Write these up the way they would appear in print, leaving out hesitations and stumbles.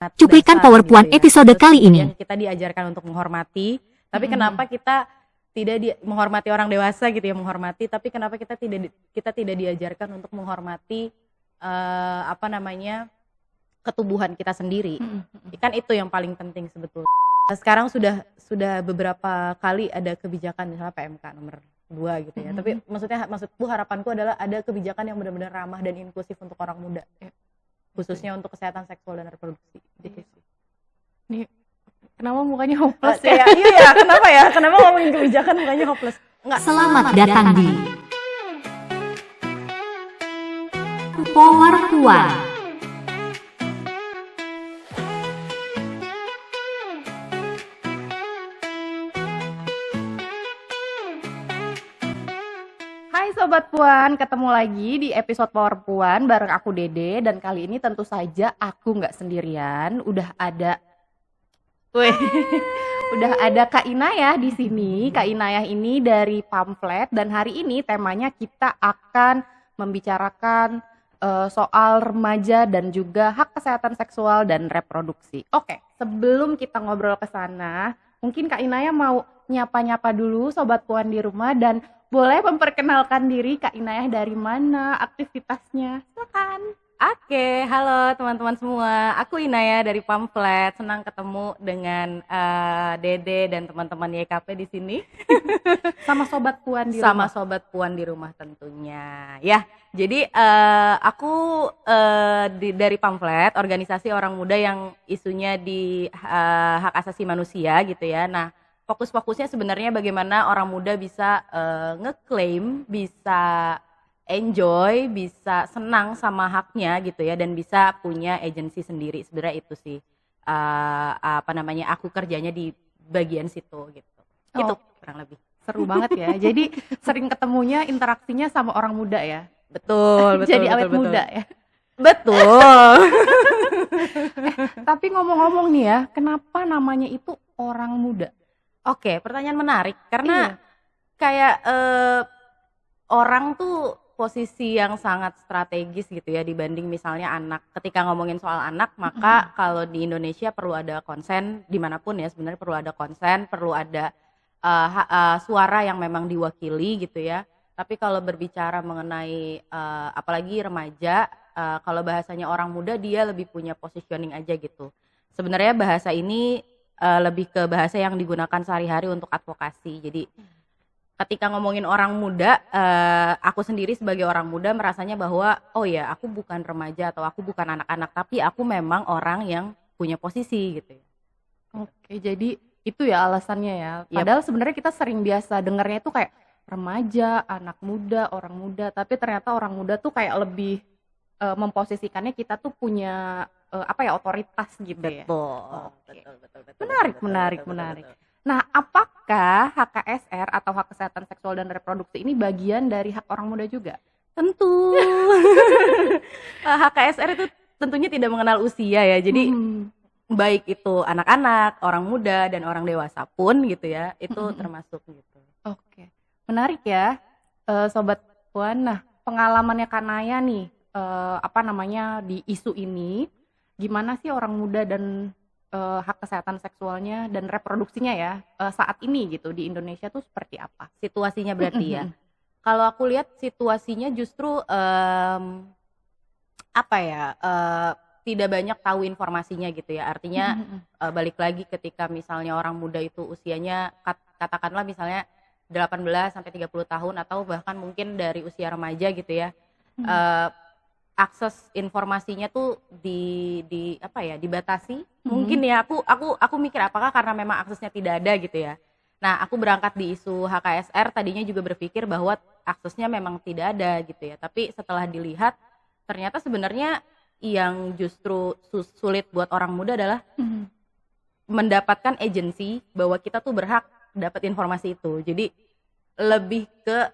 sangat Cuplikan dasar PowerPoint gitu ya. episode Terus kali ini. kemudian kita diajarkan untuk menghormati, tapi kenapa kita tidak menghormati orang dewasa gitu ya, menghormati, tapi kenapa kita tidak diajarkan untuk menghormati ketubuhan kita sendiri. Kan itu yang paling penting sebetulnya. Sekarang sudah beberapa kali ada kebijakan misalnya PMK nomor 2 gitu ya. Tapi maksudku harapanku adalah ada kebijakan yang benar-benar ramah dan inklusif untuk orang muda. Khususnya untuk kesehatan seksual dan reproduksi. Gitu sih. Nih, kenapa mukanya hopeless Iya, iya, kenapa ya? Kenapa ngomongin kebijakan mukanya hopeless? Enggak. Selamat datang di PowerPoint. Hai Sobat Puan, ketemu lagi di episode Power Puan bareng aku Dede. Dan kali ini tentu saja aku nggak sendirian, udah ada Kak Inayah di sini. Kak Inayah ini dari Pamflet dan hari ini temanya kita akan membicarakan soal remaja dan juga hak kesehatan seksual dan reproduksi. Oke, sebelum kita ngobrol ke sana, mungkin Kak Inayah mau nyapa-nyapa dulu Sobat Puan di rumah dan boleh memperkenalkan diri Kak Inayah dari mana, aktivitasnya, silakan. Oke, halo teman-teman semua. Aku Inayah dari Pamflet. Senang ketemu dengan Dede dan teman-teman YKP di sini. Sama Sobat Puan di Sama rumah. Sobat Puan di rumah tentunya. Ya, jadi aku dari Pamflet, organisasi orang muda yang isunya di hak asasi manusia gitu ya. Nah, fokus-fokusnya sebenarnya bagaimana orang muda bisa ngeklaim, bisa enjoy, bisa senang sama haknya gitu ya, dan bisa punya agensi sendiri. Sebenarnya itu sih aku kerjanya di bagian situ gitu. Itu kurang lebih. Seru banget ya. Jadi sering ketemunya interaksinya sama orang muda ya. Betul. Jadi awet muda ya. Betul. Tapi ngomong-ngomong nih ya, kenapa namanya itu orang muda? Oke, pertanyaan menarik karena kayak orang tuh posisi yang sangat strategis gitu ya dibanding misalnya anak. Ketika ngomongin soal anak, maka kalau di Indonesia perlu ada konsen, dimanapun ya sebenarnya perlu ada konsen, perlu ada suara yang memang diwakili gitu ya. Tapi kalau berbicara mengenai apalagi remaja, kalau bahasanya orang muda dia lebih punya positioning aja gitu. Sebenarnya bahasa ini lebih ke bahasa yang digunakan sehari-hari untuk advokasi. Jadi ketika ngomongin orang muda, aku sendiri sebagai orang muda merasanya bahwa oh ya aku bukan remaja atau aku bukan anak-anak, tapi aku memang orang yang punya posisi gitu ya. Oke, jadi itu ya alasannya ya. Padahal sebenarnya kita sering biasa dengarnya itu kayak remaja, anak muda, orang muda, tapi ternyata orang muda tuh kayak lebih memposisikannya kita tuh punya otoritas gitu ya. Betul. Menarik. Nah, apakah HKSR atau hak kesehatan seksual dan reproduksi ini bagian dari hak orang muda juga? Tentu. HKSR itu tentunya tidak mengenal usia ya. Jadi baik itu anak-anak, orang muda dan orang dewasa pun gitu ya, itu termasuk gitu. Oke. Menarik ya, Sobat Puan. Nah, pengalamannya Kanaya nih, di isu ini, gimana sih orang muda dan hak kesehatan seksualnya dan reproduksinya ya saat ini gitu di Indonesia tuh seperti apa? Situasinya berarti ya. Kalau aku lihat situasinya justru tidak banyak tahu informasinya gitu ya. Artinya balik lagi ketika misalnya orang muda itu usianya katakanlah misalnya 18 sampai 30 tahun atau bahkan mungkin dari usia remaja gitu ya. Akses informasinya tuh dibatasi. Mungkin ya aku mikir apakah karena memang aksesnya tidak ada gitu ya. Nah, aku berangkat di isu HKSR tadinya juga berpikir bahwa aksesnya memang tidak ada gitu ya. Tapi setelah dilihat ternyata sebenarnya yang justru sulit buat orang muda adalah mendapatkan agensi bahwa kita tuh berhak dapat informasi itu. Jadi lebih ke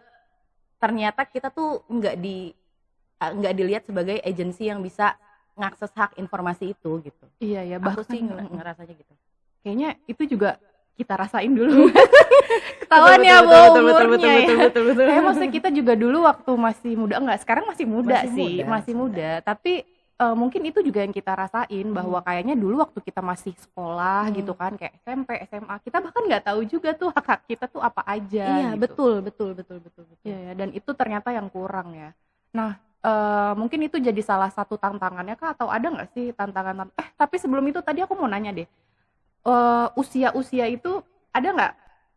ternyata kita tuh nggak dilihat sebagai agensi yang bisa ngakses hak informasi itu gitu. Iya ya, aku sih ngerasanya gitu. Kayaknya itu juga kita rasain dulu. Ketahuan ya umurnya ya. Kayak maksudnya kita juga dulu waktu masih muda, sekarang masih muda. Tapi mungkin itu juga yang kita rasain bahwa kayaknya dulu waktu kita masih sekolah gitu kan kayak SMP, SMA, kita bahkan nggak tahu juga tuh hak-hak kita tuh apa aja Iya, gitu. betul. Iya ya, dan itu ternyata yang kurang ya. Nah, mungkin itu jadi salah satu tantangannya Kak, atau ada nggak sih tantangan tapi sebelum itu tadi aku mau nanya deh, usia-usia itu ada nggak,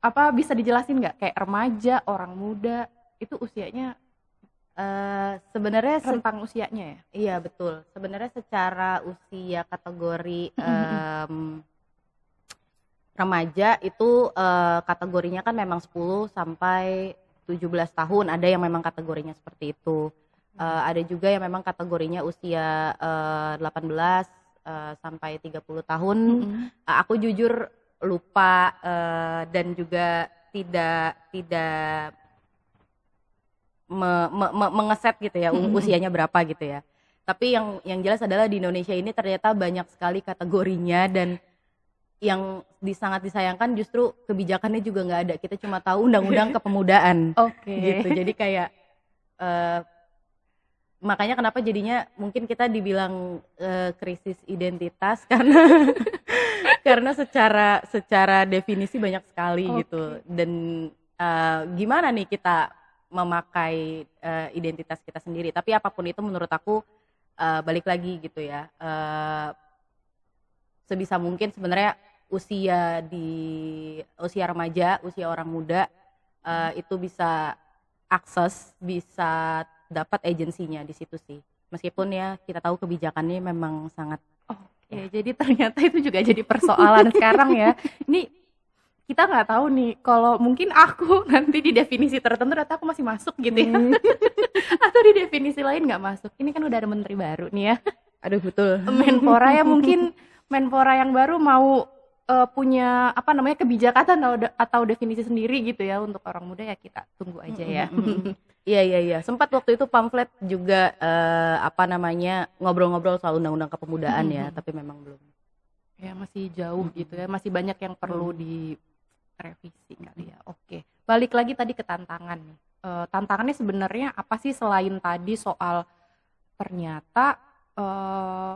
apa bisa dijelasin nggak kayak remaja, orang muda, itu usianya Sebenarnya rentang usianya ya? iya betul. Sebenarnya secara usia kategori remaja itu kategorinya kan memang 10 sampai 17 tahun. Ada yang memang kategorinya seperti itu. Ada juga yang memang kategorinya usia 18 sampai 30 tahun. Aku jujur lupa dan juga tidak mengeset gitu ya usianya berapa gitu ya. Tapi yang jelas adalah di Indonesia ini ternyata banyak sekali kategorinya, dan yang sangat disayangkan justru kebijakannya juga nggak ada. Kita cuma tahu undang-undang kepemudaan. Gitu. Jadi kayak makanya kenapa jadinya mungkin kita dibilang krisis identitas karena secara definisi banyak sekali gitu. Dan gimana nih kita memakai identitas kita sendiri. Tapi apapun itu menurut aku balik lagi gitu ya, sebisa mungkin sebenarnya usia remaja, usia orang muda itu bisa akses, bisa dapat agensinya di situ sih. Meskipun ya kita tahu kebijakannya memang sangat jadi ternyata itu juga jadi persoalan sekarang ya. Ini kita nggak tahu nih, kalau mungkin aku nanti di definisi tertentu ternyata aku masih masuk gitu ya. Atau di definisi lain nggak masuk. Ini kan udah ada menteri baru nih ya. Aduh betul. Menpora ya, mungkin Menpora yang baru mau punya apa namanya kebijakan atau definisi sendiri gitu ya untuk orang muda, ya kita tunggu aja ya. Iya. Sempat waktu itu pamflet juga apa namanya ngobrol-ngobrol soal undang-undang kepemudaan ya, tapi memang belum. Ya masih jauh gitu ya, masih banyak yang perlu direvisi kali ya. Oke, balik lagi tadi ke tantangan nih. Tantangannya sebenarnya apa sih selain tadi soal ternyata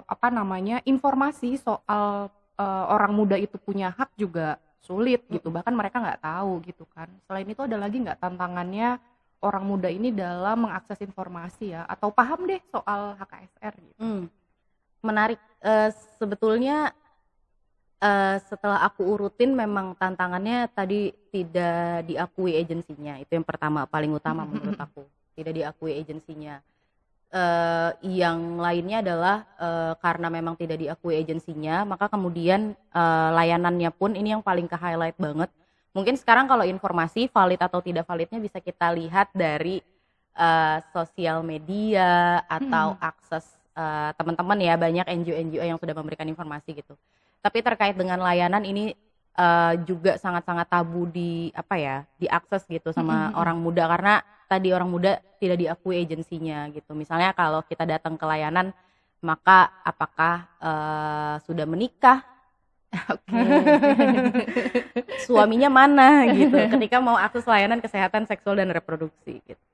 apa namanya informasi soal orang muda itu punya hak juga sulit gitu, bahkan mereka nggak tahu gitu kan. Selain itu ada lagi nggak tantangannya orang muda ini dalam mengakses informasi ya, atau paham deh soal HKSR gitu? Menarik. Sebetulnya setelah aku urutin memang tantangannya tadi tidak diakui agensinya, itu yang pertama paling utama menurut aku, tidak diakui agensinya. Yang lainnya adalah karena memang tidak diakui agensinya, maka kemudian layanannya pun ini yang paling ke highlight banget. Mungkin sekarang kalau informasi valid atau tidak validnya bisa kita lihat dari sosial media atau akses teman-teman ya, banyak NGO yang sudah memberikan informasi gitu. Tapi terkait dengan layanan ini juga sangat-sangat tabu diakses gitu sama orang muda, karena tadi orang muda tidak diakui agensinya gitu. Misalnya kalau kita datang ke layanan, maka apakah sudah menikah, suaminya mana gitu, ketika mau akses layanan kesehatan seksual dan reproduksi gitu.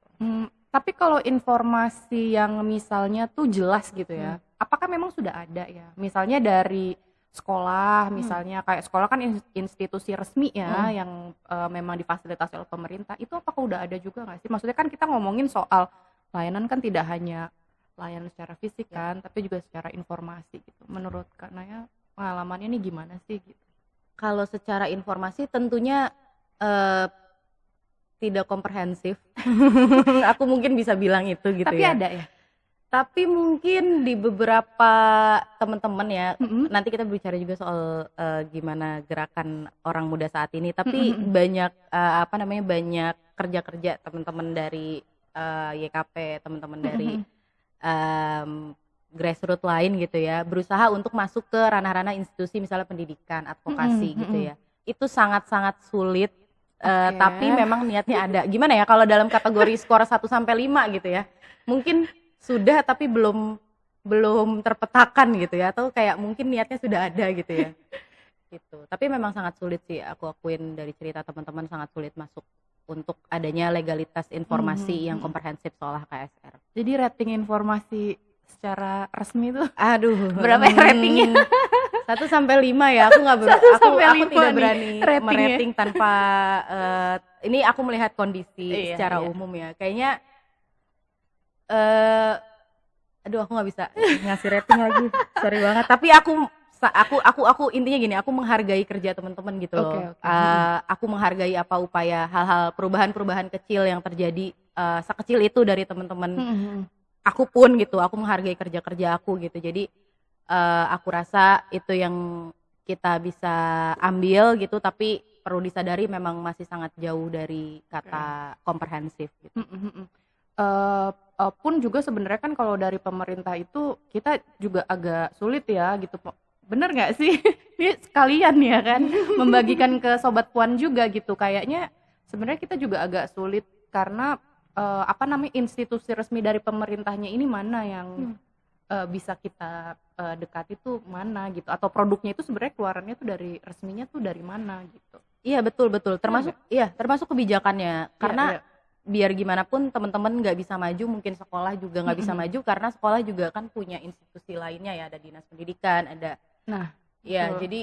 Tapi kalau informasi yang misalnya tuh jelas gitu ya, apakah memang sudah ada ya? Misalnya dari sekolah, misalnya kayak sekolah kan institusi resmi ya, yang memang difasilitasi oleh pemerintah, itu apakah udah ada juga nggak sih? Maksudnya kan kita ngomongin soal layanan kan tidak hanya layanan secara fisik kan, tapi juga secara informasi gitu. Menurut Kak Naya, pengalamannya nih gimana sih gitu? Kalau secara informasi tentunya tidak komprehensif. Aku mungkin bisa bilang itu gitu. Tapi ya. ada ya? Tapi mungkin di beberapa teman-teman ya, nanti kita bicara juga soal gimana gerakan orang muda saat ini. Tapi banyak banyak kerja-kerja teman-teman dari YKP, teman-teman dari grassroots lain gitu ya, berusaha untuk masuk ke ranah-ranah institusi misalnya pendidikan, advokasi gitu ya. Itu sangat-sangat sulit. Tapi memang niatnya ada. Gimana ya kalau dalam kategori skor 1 sampai 5 gitu ya. Mungkin sudah tapi belum terpetakan gitu ya, atau kayak mungkin niatnya sudah ada gitu ya. Gitu. Tapi memang sangat sulit sih, aku akuin dari cerita teman-teman, sangat sulit masuk untuk adanya legalitas informasi yang komprehensif soal HKSR. Jadi rating informasi secara resmi tuh Aduh, berapa ya ratingnya? 1 sampai 5 ya. Aku nggak ber, 1 aku sampai aku 5 tidak nih berani ratingnya. merating tanpa ini aku melihat kondisi Iya, secara iya. umum ya. Kayaknya eh aduh aku nggak bisa ngasih rating lagi. Sorry banget. Tapi aku intinya gini, aku menghargai kerja teman-teman gitu Oke, loh. oke. Aku menghargai apa upaya hal-hal perubahan-perubahan kecil yang terjadi sekecil itu dari teman-teman aku pun gitu. Aku menghargai kerja-kerja aku gitu. Jadi aku rasa itu yang kita bisa ambil gitu, tapi perlu disadari memang masih sangat jauh dari kata komprehensif gitu. Pun juga sebenarnya kan kalau dari pemerintah itu kita juga agak sulit ya gitu, bener nggak sih? Ini sekalian ya kan membagikan ke sobat puan juga gitu, kayaknya sebenarnya kita juga agak sulit karena apa namanya, institusi resmi dari pemerintahnya ini mana yang bisa kita dekati tuh mana gitu, atau produknya itu sebenarnya keluarannya tuh dari resminya tuh dari mana gitu. Iya betul termasuk kebijakannya, karena biar gimana pun teman-teman nggak bisa maju, mungkin sekolah juga nggak bisa maju karena sekolah juga kan punya institusi lainnya ya, ada dinas pendidikan, ada ya betul. Jadi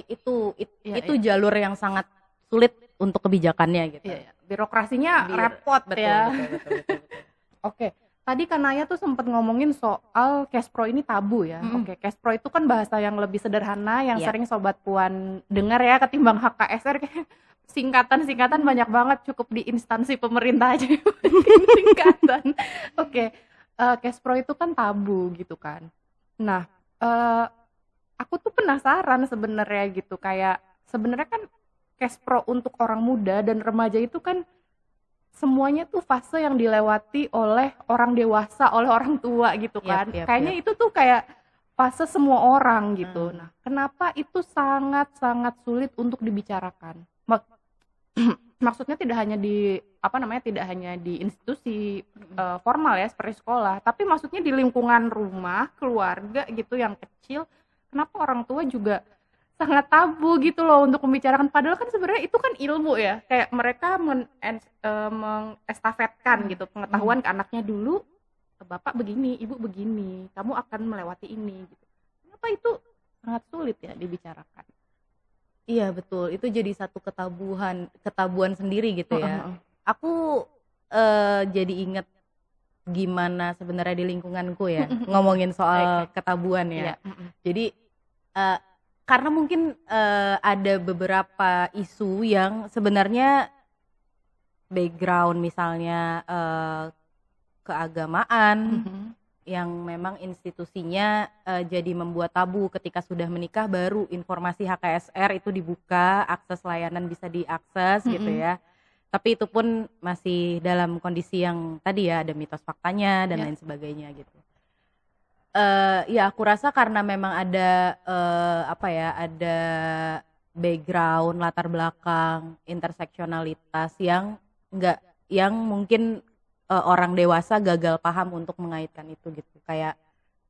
itu jalur yang sangat sulit untuk kebijakannya gitu. Birokrasinya repot ya. Betul. Oke. Tadi kan Naya tuh sempat ngomongin soal cash pro ini tabu ya. Oke, cash pro itu kan bahasa yang lebih sederhana yang sering sobat puan dengar ya ketimbang HKSR. Kayak singkatan banyak banget, cukup di instansi pemerintah aja singkatan. Oke, cash pro itu kan tabu gitu kan. Nah, aku tuh penasaran sebenarnya gitu, kayak sebenarnya kan cash pro untuk orang muda dan remaja itu kan semuanya tuh fase yang dilewati oleh orang dewasa, oleh orang tua gitu kan. Kayaknya itu tuh kayak fase semua orang gitu. Nah, kenapa itu sangat-sangat sulit untuk dibicarakan? Maksudnya tidak hanya di tidak hanya di institusi formal ya seperti sekolah, tapi maksudnya di lingkungan rumah, keluarga gitu yang kecil. Kenapa orang tua juga sangat tabu gitu loh untuk membicarakan, padahal kan sebenarnya itu kan ilmu ya, kayak mereka mengestafetkan gitu pengetahuan ke anaknya, dulu bapak begini, ibu begini, kamu akan melewati ini gitu. Kenapa itu sangat sulit ya dibicarakan? Iya betul, itu jadi satu ketabuan sendiri gitu ya. Aku jadi inget gimana sebenarnya di lingkunganku ya ngomongin soal ketabuan ya. Jadi karena mungkin ada beberapa isu yang sebenarnya background misalnya keagamaan yang memang institusinya jadi membuat tabu, ketika sudah menikah baru informasi HKSR itu dibuka, akses layanan bisa diakses gitu ya. Tapi itu pun masih dalam kondisi yang tadi ya, ada mitos faktanya dan lain sebagainya gitu. Ya aku rasa karena memang ada ada background, latar belakang, interseksionalitas yang mungkin orang dewasa gagal paham untuk mengaitkan itu gitu. Kayak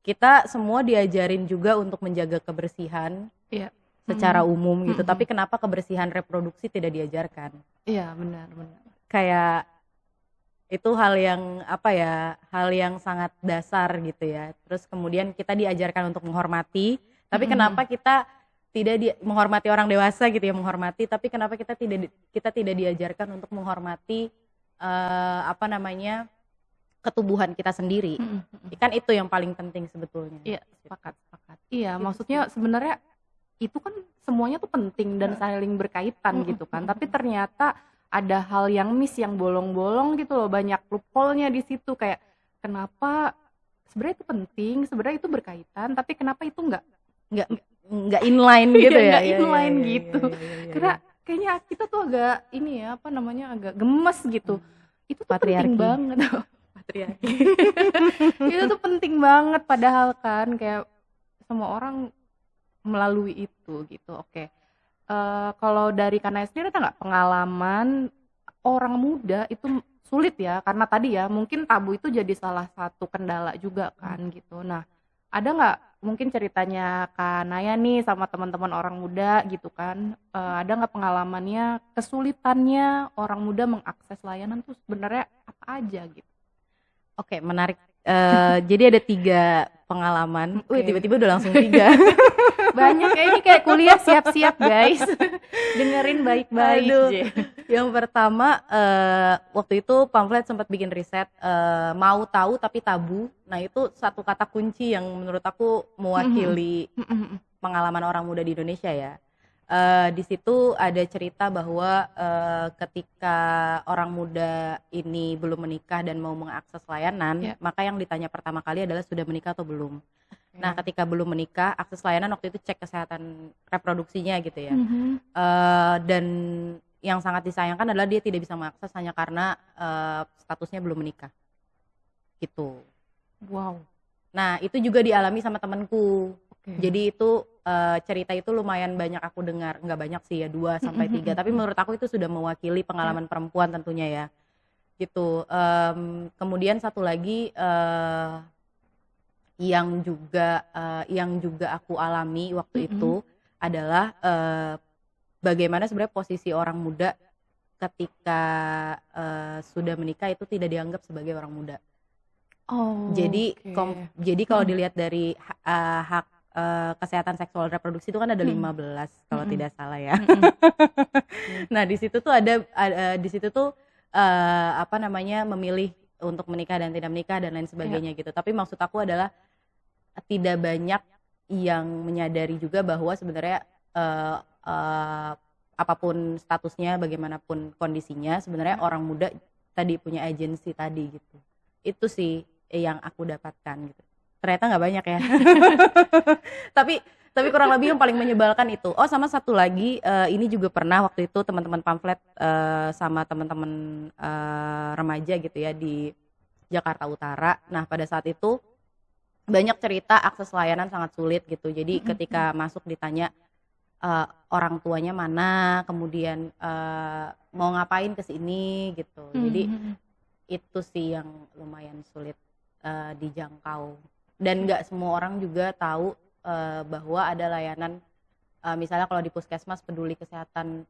kita semua diajarin juga untuk menjaga kebersihan secara umum gitu, tapi kenapa kebersihan reproduksi tidak diajarkan? Iya, benar. Kayak itu hal yang sangat dasar gitu ya. Terus kemudian kita diajarkan untuk menghormati, tapi kenapa kita tidak menghormati orang dewasa gitu ya, menghormati, tapi kenapa kita tidak diajarkan untuk menghormati ketubuhan kita sendiri. Kan itu yang paling penting sebetulnya. Iya, sepakat. Iya, maksudnya sebenarnya itu kan semuanya tuh penting dan saling berkaitan gitu kan. Tapi ternyata ada hal yang miss, yang bolong-bolong gitu loh, banyak loophole-nya di situ. Kayak kenapa sebenarnya itu penting, sebenarnya itu berkaitan, tapi kenapa itu nggak inline gitu ya? Nggak inline gitu. Karena kayaknya kita tuh agak agak gemes gitu. Itu tuh penting banget. Patriarki. Itu tuh penting banget padahal kan, kayak semua orang melalui itu gitu. Oke. Kalau dari Kanaya sendiri ada nggak pengalaman orang muda itu sulit ya, karena tadi ya mungkin tabu itu jadi salah satu kendala juga kan gitu. Nah, ada nggak mungkin ceritanya Kanaya nih sama teman-teman orang muda gitu kan, ada nggak pengalamannya kesulitannya orang muda mengakses layanan tuh sebenarnya apa aja gitu? Oke, menarik. Jadi ada pengalaman. Oke. Tiba-tiba udah langsung 3. Banyak ya, ini kayak kuliah, siap-siap guys. Dengerin baik-baik. Aduh. Je. Yang pertama, waktu itu pamflet sempat bikin riset, mau tahu tapi tabu. Nah, itu satu kata kunci yang menurut aku mewakili pengalaman orang muda di Indonesia ya. Di situ ada cerita bahwa ketika orang muda ini belum menikah dan mau mengakses layanan, maka yang ditanya pertama kali adalah sudah menikah atau belum. Nah, ketika belum menikah, akses layanan waktu itu cek kesehatan reproduksinya gitu ya. Dan yang sangat disayangkan adalah dia tidak bisa mengakses hanya karena statusnya belum menikah. Gitu. Wow. Nah, itu juga dialami sama temanku. Oke. Jadi itu cerita itu lumayan banyak aku dengar, nggak banyak sih ya, 2 sampai 3, tapi menurut aku itu sudah mewakili pengalaman perempuan tentunya ya. Gitu. Kemudian satu lagi yang juga aku alami waktu itu adalah bagaimana sebenarnya posisi orang muda ketika sudah menikah itu tidak dianggap sebagai orang muda. Oh. Jadi oke. jadi kalau dilihat dari hak kesehatan seksual reproduksi itu kan ada 15 kalau tidak salah ya. Nah, di situ tuh di situ tuh apa namanya, memilih untuk menikah dan tidak menikah dan lain sebagainya gitu. Tapi maksud aku adalah tidak banyak yang menyadari juga bahwa sebenarnya apapun statusnya, bagaimanapun kondisinya, sebenarnya orang muda tadi punya agensi tadi gitu. Itu sih yang aku dapatkan gitu. Ternyata nggak banyak ya. tapi kurang lebih yang paling menyebalkan itu. Oh, sama satu lagi, ini juga pernah waktu itu teman-teman pamflet sama teman-teman remaja gitu ya di Jakarta Utara. Nah, pada saat itu banyak cerita akses layanan sangat sulit gitu. Jadi ketika masuk ditanya orang tuanya mana, kemudian mau ngapain ke sini gitu. Jadi itu sih yang lumayan sulit dijangkau. Dan nggak semua orang juga tahu bahwa ada layanan, misalnya kalau di puskesmas peduli kesehatan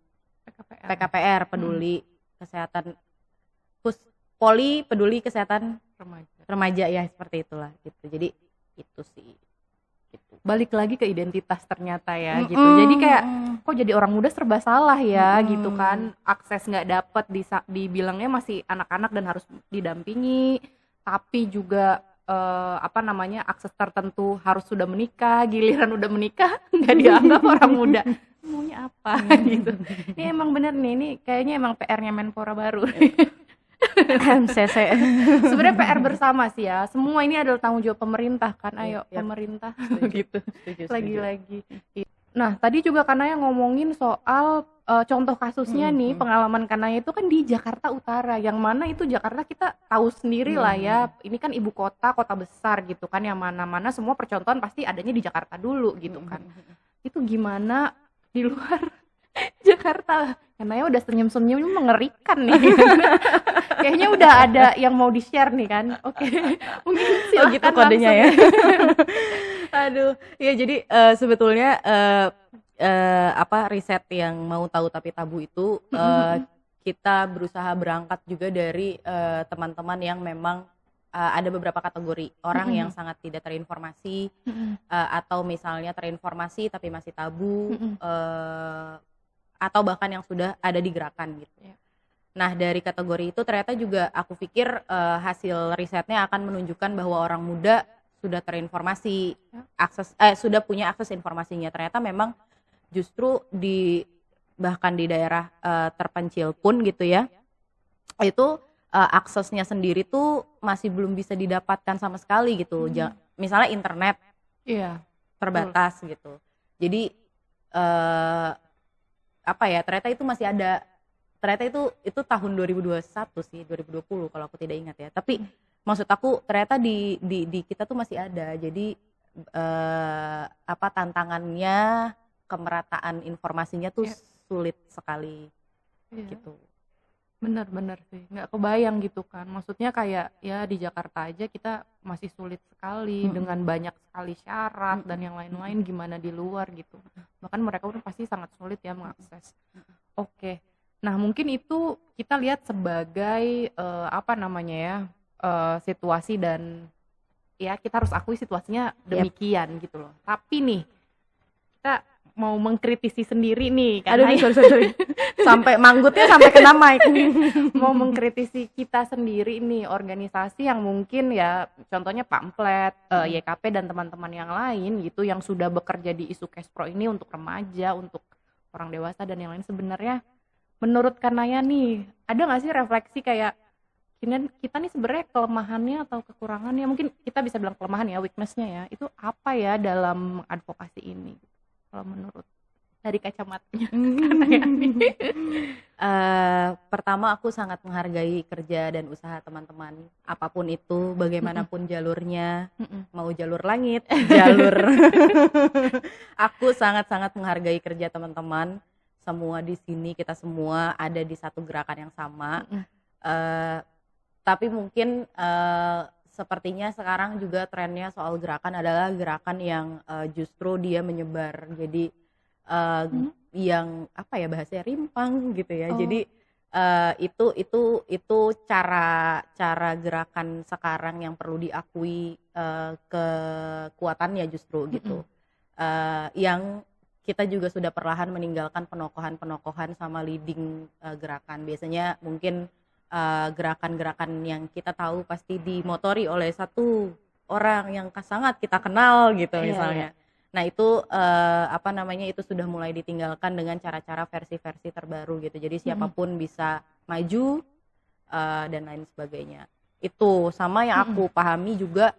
PKPR, peduli kesehatan poli peduli kesehatan remaja ya, seperti itulah gitu. Jadi itu sih gitu. Balik lagi ke identitas ternyata ya gitu. Jadi kayak kok jadi orang muda serba salah ya gitu kan. Akses nggak dapet, dibilangnya masih anak-anak dan harus didampingi, tapi juga apa namanya, akses tertentu harus sudah menikah, giliran udah menikah nggak dianggap orang muda. Maunya apa gitu. Ini emang bener nih, ini kayaknya emang PR-nya Menpora baru. MCC. Sebenarnya PR bersama sih ya. Semua ini adalah tanggung jawab pemerintah kan. Ayo pemerintah gitu. Lagi-lagi. Nah, tadi juga Kanaya ngomongin soal contoh kasusnya nih, pengalaman Kanaya itu kan di Jakarta Utara, yang mana itu Jakarta kita tahu sendiri lah ya, ini kan ibu kota besar gitu kan, yang mana-mana semua percontohan pasti adanya di Jakarta dulu gitu kan. Itu gimana di luar Jakarta? Kanaya udah senyum-senyum mengerikan nih. Kayaknya udah ada yang mau di-share nih kan. Oke. Mungkin silakan gitu kodenya langsung. ya. Aduh, ya jadi sebetulnya apa riset yang mau tahu tapi tabu itu kita berusaha berangkat juga dari teman-teman yang memang ada beberapa kategori orang yang sangat tidak terinformasi atau misalnya terinformasi tapi masih tabu atau bahkan yang sudah ada di gerakan gitu. Nah, dari kategori itu ternyata juga aku pikir hasil risetnya akan menunjukkan bahwa orang muda sudah terinformasi, sudah punya akses informasinya. Ternyata memang justru bahkan di daerah terpencil pun gitu ya, itu aksesnya sendiri tuh masih belum bisa didapatkan sama sekali gitu. Misalnya internet terbatas gitu. Jadi apa ya, ternyata itu masih ada. Ternyata itu tahun 2021 sih, 2020 kalau aku tidak ingat ya. Tapi maksud aku ternyata di kita tuh masih ada. Jadi apa tantangannya, kemerataan informasinya tuh sulit sekali gitu. Bener sih, nggak kebayang gitu kan. Maksudnya kayak ya di Jakarta aja kita masih sulit sekali dengan banyak sekali syarat dan yang lain-lain, gimana di luar gitu. Bahkan mereka pun pasti sangat sulit ya mengakses. Oke. Nah, mungkin itu kita lihat sebagai apa namanya ya, situasi dan ya kita harus akui situasinya demikian gitu loh. Tapi nih kita mau mengkritisi sendiri nih Aduh, karena sorry. Sampai manggutnya sampai kena mic. mau mengkritisi kita sendiri nih, organisasi yang mungkin ya contohnya Pamflet, YKP dan teman-teman yang lain gitu yang sudah bekerja di isu Kespro ini untuk remaja, untuk orang dewasa dan yang lain. Sebenarnya menurut Kanaya nih, ada nggak sih refleksi kayak kita nih sebenarnya kelemahannya atau kekurangannya, mungkin kita bisa bilang kelemahan ya, weakness-nya ya, itu apa ya dalam advokasi ini? Kalau menurut dari kacamatanya Kanaya nih. Pertama aku sangat menghargai kerja dan usaha teman-teman, apapun itu, bagaimanapun jalurnya, mau jalur langit, jalur aku sangat-sangat menghargai kerja teman-teman. Semua di sini, kita semua ada di satu gerakan yang sama. Tapi mungkin sepertinya sekarang juga trennya soal gerakan adalah gerakan yang justru dia menyebar. Jadi yang apa ya bahasanya, rimpang gitu ya. Jadi itu cara gerakan sekarang yang perlu diakui kekuatannya justru gitu. Yang kita juga sudah perlahan meninggalkan penokohan sama leading gerakan. Biasanya mungkin gerakan-gerakan yang kita tahu pasti dimotori oleh satu orang yang sangat kita kenal gitu misalnya. Nah itu itu sudah mulai ditinggalkan dengan cara-cara versi-versi terbaru gitu. Jadi siapapun bisa maju dan lain sebagainya. Itu sama yang aku pahami juga,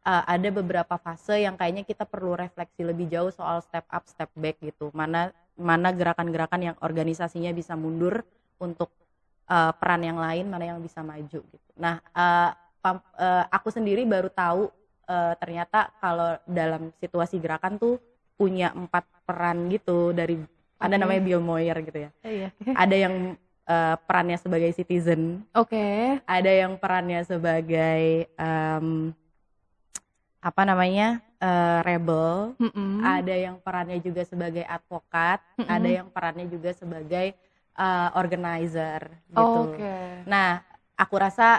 ada beberapa fase yang kayaknya kita perlu refleksi lebih jauh soal step up, step back gitu. Mana gerakan-gerakan yang organisasinya bisa mundur untuk peran yang lain, mana yang bisa maju gitu. Nah, aku sendiri baru tahu ternyata kalau dalam situasi gerakan tuh punya 4 peran gitu, dari ada namanya Bill Moyer gitu ya. Ada yang perannya sebagai citizen. Ada yang perannya sebagai rebel. Ada yang perannya juga sebagai advokat. Ada yang perannya juga sebagai organizer gitu. Nah, aku rasa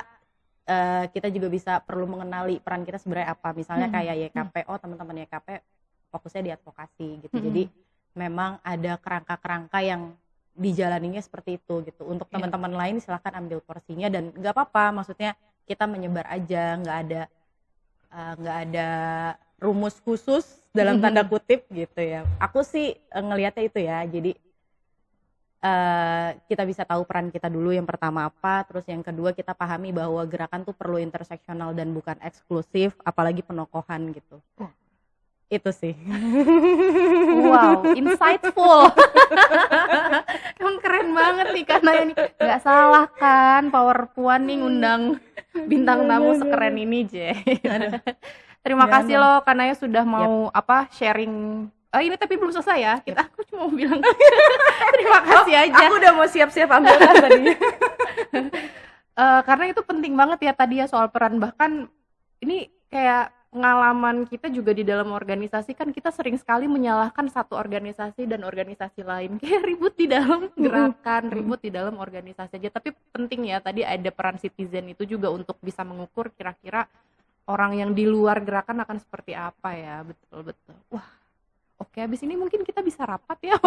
kita juga bisa perlu mengenali peran kita sebenarnya apa. Misalnya kayak YKP, teman-teman YKP fokusnya di advokasi gitu. Jadi memang ada kerangka-kerangka yang dijalaninya seperti itu gitu. Untuk teman-teman lain silahkan ambil porsinya dan nggak apa-apa. Maksudnya kita menyebar aja, nggak ada rumus khusus dalam tanda kutip gitu ya. Aku sih ngelihatnya itu ya. Jadi kita bisa tahu peran kita dulu, yang pertama apa, terus yang kedua kita pahami bahwa gerakan tuh perlu interseksional dan bukan eksklusif, apalagi penokohan gitu. Itu sih. Wow, insightful. Emang keren banget nih Kanaya nih. Gak salah kan Power Puan nih ngundang bintang tamu sekeren ini, Terima kasih loh Kanaya sudah mau sharing. Ini tapi belum selesai ya. Aku cuma mau bilang terima kasih aja. Aku udah mau siap-siap ambil kan tadi. Karena itu penting banget ya tadi ya soal peran. Bahkan ini kayak pengalaman kita juga di dalam organisasi kan, kita sering sekali menyalahkan satu organisasi dan organisasi lain. Kayak ribut di dalam gerakan, ribut di dalam organisasi aja. Tapi penting ya tadi ada peran citizen itu juga untuk bisa mengukur kira-kira orang yang di luar gerakan akan seperti apa ya. Betul-betul. Wah. Oke, habis ini mungkin kita bisa rapat ya.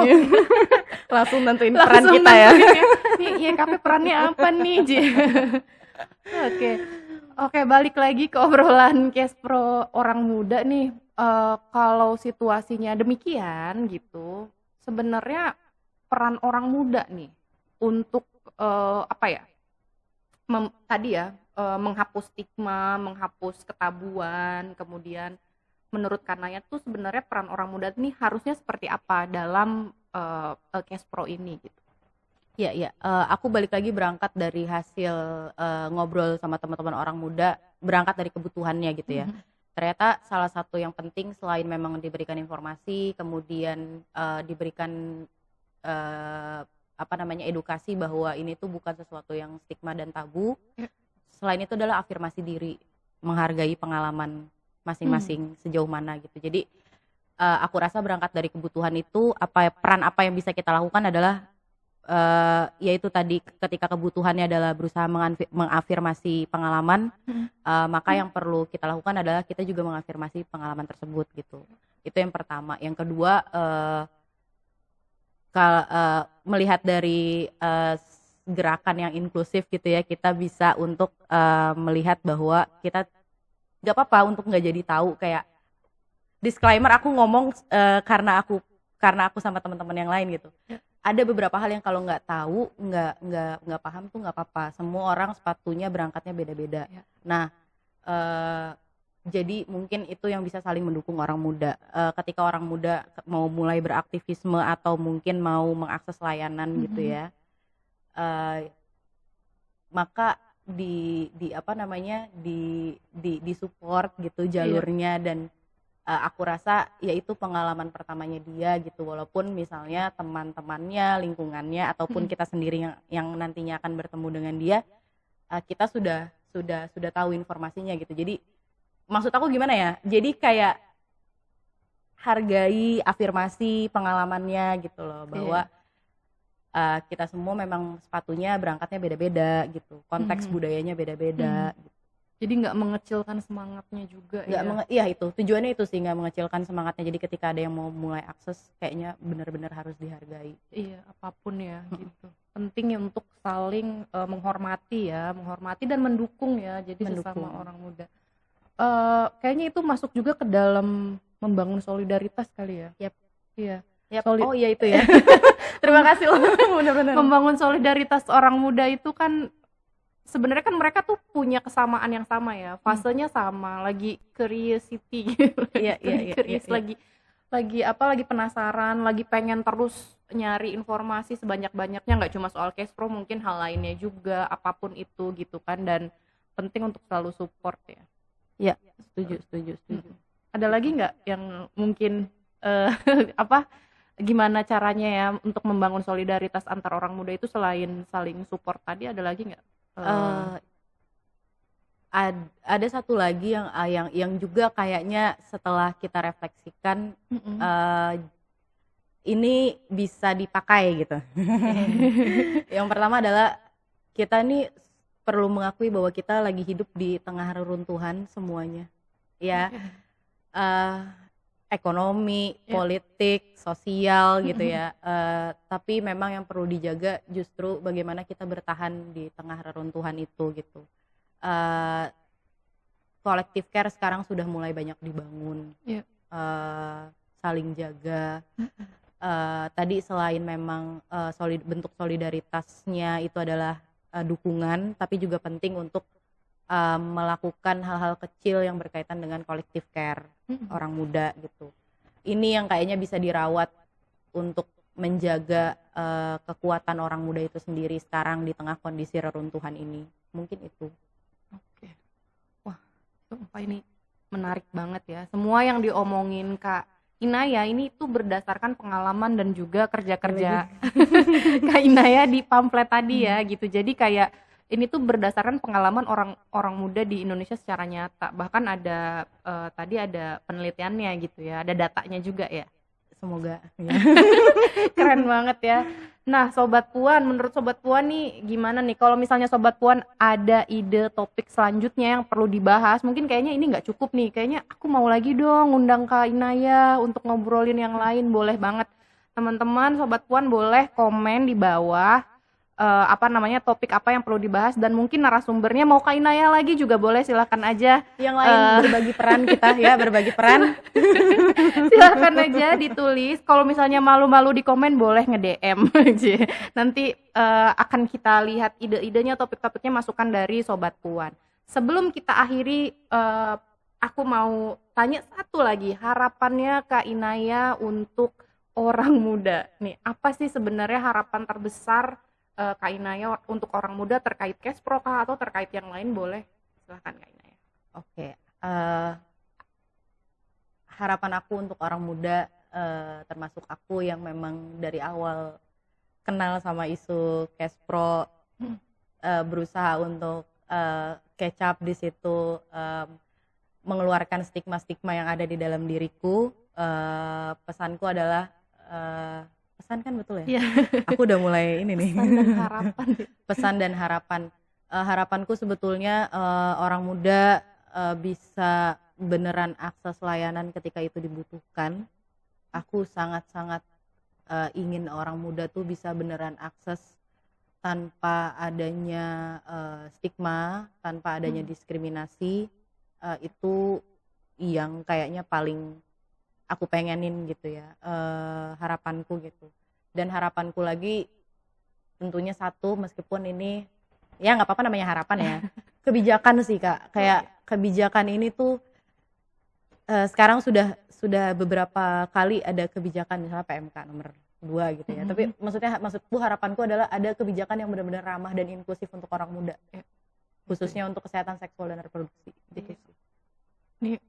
Langsung nentuin peran kita ya. Nih, YKP perannya apa nih, Oke, balik lagi ke obrolan Kespro orang muda nih. Kalau situasinya demikian gitu, sebenarnya peran orang muda nih untuk menghapus stigma, menghapus ketabuan, kemudian menurut Kanaya tuh sebenarnya peran orang muda ini harusnya seperti apa dalam Kespro ini gitu? Iya. Aku balik lagi berangkat dari hasil ngobrol sama teman-teman orang muda, berangkat dari kebutuhannya gitu ya. Ternyata salah satu yang penting selain memang diberikan informasi, kemudian diberikan edukasi bahwa ini tuh bukan sesuatu yang stigma dan tabu. Selain itu adalah afirmasi diri, menghargai pengalaman masing-masing sejauh mana gitu. Jadi aku rasa berangkat dari kebutuhan itu, peran apa yang bisa kita lakukan adalah yaitu tadi ketika kebutuhannya adalah berusaha mengafirmasi pengalaman, maka yang perlu kita lakukan adalah kita juga mengafirmasi pengalaman tersebut gitu. Itu yang pertama. Yang kedua, melihat dari gerakan yang inklusif gitu ya, kita bisa untuk melihat bahwa kita nggak apa-apa untuk nggak jadi tahu. Kayak disclaimer, aku ngomong karena aku sama teman-teman yang lain gitu. Ada beberapa hal yang kalau nggak tahu, nggak paham tuh nggak apa-apa. Semua orang sepatunya berangkatnya beda-beda. Nah, jadi mungkin itu yang bisa saling mendukung orang muda. Ketika orang muda mau mulai beraktivisme atau mungkin mau mengakses layanan gitu ya, maka di support gitu jalurnya. Dan aku rasa yaitu pengalaman pertamanya dia gitu, walaupun misalnya teman-temannya, lingkungannya ataupun kita sendiri yang nantinya akan bertemu dengan dia, kita sudah tahu informasinya gitu. Jadi maksud aku gimana ya? Jadi kayak hargai, afirmasi pengalamannya gitu loh, bahwa kita semua memang sepatunya berangkatnya beda-beda gitu, konteks budayanya beda-beda. Gitu. Jadi nggak mengecilkan semangatnya juga Iya itu tujuannya, itu sih, nggak mengecilkan semangatnya. Jadi ketika ada yang mau mulai akses, kayaknya benar-benar harus dihargai. Iya, apapun ya gitu. Penting ya untuk saling menghormati dan mendukung ya. Jadi sesama orang muda. Kayaknya itu masuk juga ke dalam membangun solidaritas kali ya. Iya. Oh iya itu ya. Terima kasih loh. Benar-benar. Membangun solidaritas orang muda itu kan sebenarnya kan mereka tuh punya kesamaan yang sama ya, fasenya sama, lagi curiosity, lagi penasaran, lagi pengen terus nyari informasi sebanyak-banyaknya, nggak cuma soal Cashpro, mungkin hal lainnya juga, apapun itu gitu kan, dan penting untuk selalu support ya. Iya, setuju. Ada lagi nggak yang mungkin gimana caranya ya untuk membangun solidaritas antar orang muda itu selain saling support tadi, ada lagi nggak? Ada satu lagi yang juga kayaknya setelah kita refleksikan ini bisa dipakai gitu. Yang pertama adalah kita nih perlu mengakui bahwa kita lagi hidup di tengah reruntuhan semuanya ya, ekonomi, politik, sosial gitu ya. Tapi memang yang perlu dijaga justru bagaimana kita bertahan di tengah reruntuhan itu gitu. Collective care sekarang sudah mulai banyak dibangun, saling jaga. Tadi selain memang bentuk solidaritasnya itu adalah dukungan, tapi juga penting untuk melakukan hal-hal kecil yang berkaitan dengan collective care orang muda gitu. Ini yang kayaknya bisa dirawat untuk menjaga kekuatan orang muda itu sendiri sekarang di tengah kondisi reruntuhan ini. Mungkin itu. Oke. Wah, sumpah ini menarik banget ya. Semua yang diomongin Kak Inaya ini tuh berdasarkan pengalaman dan juga kerja-kerja Kak Inaya di pamflet tadi ya gitu. Jadi kayak ini tuh berdasarkan pengalaman orang muda di Indonesia secara nyata. Bahkan ada tadi ada penelitiannya gitu ya, ada datanya juga ya. Semoga. Keren banget ya. Nah, Sobat Puan, menurut Sobat Puan nih gimana nih? Kalau misalnya Sobat Puan ada ide topik selanjutnya yang perlu dibahas, mungkin kayaknya ini nggak cukup nih. Kayaknya aku mau lagi dong undang Kak Inaya untuk ngobrolin yang lain. Boleh banget. Teman-teman, Sobat Puan boleh komen di bawah. Topik apa yang perlu dibahas, dan mungkin narasumbernya mau Kak Inaya lagi juga boleh, silahkan aja. Yang lain berbagi peran kita ya, berbagi peran. Silahkan aja ditulis. Kalau misalnya malu-malu di komen boleh nge-DM aja. Nanti akan kita lihat ide-idenya, topik-topiknya masukan dari Sobat Puan. Sebelum kita akhiri, aku mau tanya satu lagi, harapannya Kak Inaya untuk orang muda. Nih, apa sih sebenarnya harapan terbesar Kak Inaya untuk orang muda terkait Cashpro kah atau terkait yang lain? Boleh, silahkan Kak Inaya. Oke, harapan aku untuk orang muda, termasuk aku yang memang dari awal kenal sama isu Cashpro, berusaha untuk catch up di situ, mengeluarkan stigma-stigma yang ada di dalam diriku. Pesanku adalah pesan kan betul ya? Iya. Aku udah mulai ini nih. Pesan dan harapan. Pesan dan harapan. Harapanku sebetulnya orang muda bisa beneran akses layanan ketika itu dibutuhkan. Aku sangat-sangat ingin orang muda tuh bisa beneran akses tanpa adanya stigma, tanpa adanya diskriminasi. Itu yang kayaknya paling aku pengenin gitu ya, harapanku gitu. Dan harapanku lagi tentunya satu, meskipun ini ya nggak apa-apa namanya harapan ya, kebijakan sih Kak. Kayak kebijakan ini tuh sekarang sudah beberapa kali ada kebijakan misalnya PMK nomor 2 gitu ya. Tapi maksudku harapanku adalah ada kebijakan yang benar-benar ramah dan inklusif untuk orang muda. Khususnya untuk kesehatan seksual dan reproduksi. Gitu sih. Nih,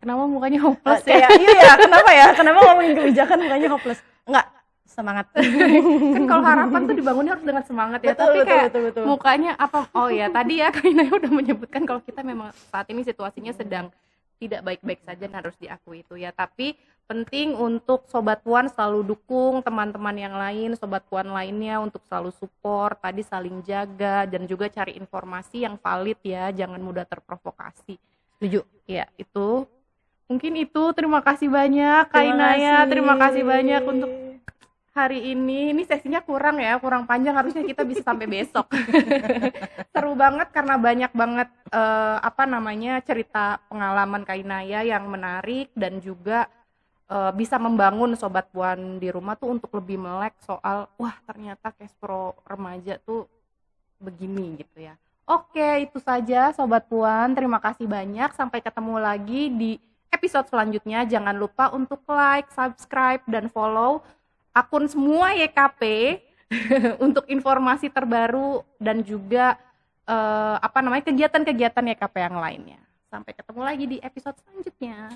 kenapa mukanya hopeless ya? Kayak iya ya, kenapa ya? Kenapa ngomongin kebijakan mukanya hopeless? Enggak, semangat. Kan kalau harapan tuh dibangunnya harus dengan semangat ya. Tapi kayak mukanya apa? Oh ya, tadi ya Kak Inaya udah menyebutkan kalau kita memang saat ini situasinya sedang tidak baik-baik saja dan harus diakui itu ya. Tapi penting untuk Sobat Puan selalu dukung teman-teman yang lain, Sobat Puan lainnya untuk selalu support, tadi saling jaga dan juga cari informasi yang valid ya, jangan mudah terprovokasi. Setuju. Ya, itu. Mungkin itu. Terima kasih banyak Kak Inaya. Terima kasih banyak untuk hari ini. Ini sesinya kurang panjang, harusnya kita bisa sampai besok. Seru banget karena banyak banget cerita pengalaman Kak Inaya yang menarik dan juga bisa membangun Sobat Puan di rumah tuh untuk lebih melek soal wah ternyata Kespro remaja tuh begini gitu ya. Oke, itu saja Sobat Puan. Terima kasih banyak. Sampai ketemu lagi di episode selanjutnya. Jangan lupa untuk like, subscribe, dan follow akun semua YKP untuk informasi terbaru dan juga kegiatan-kegiatan YKP yang lainnya. Sampai ketemu lagi di episode selanjutnya.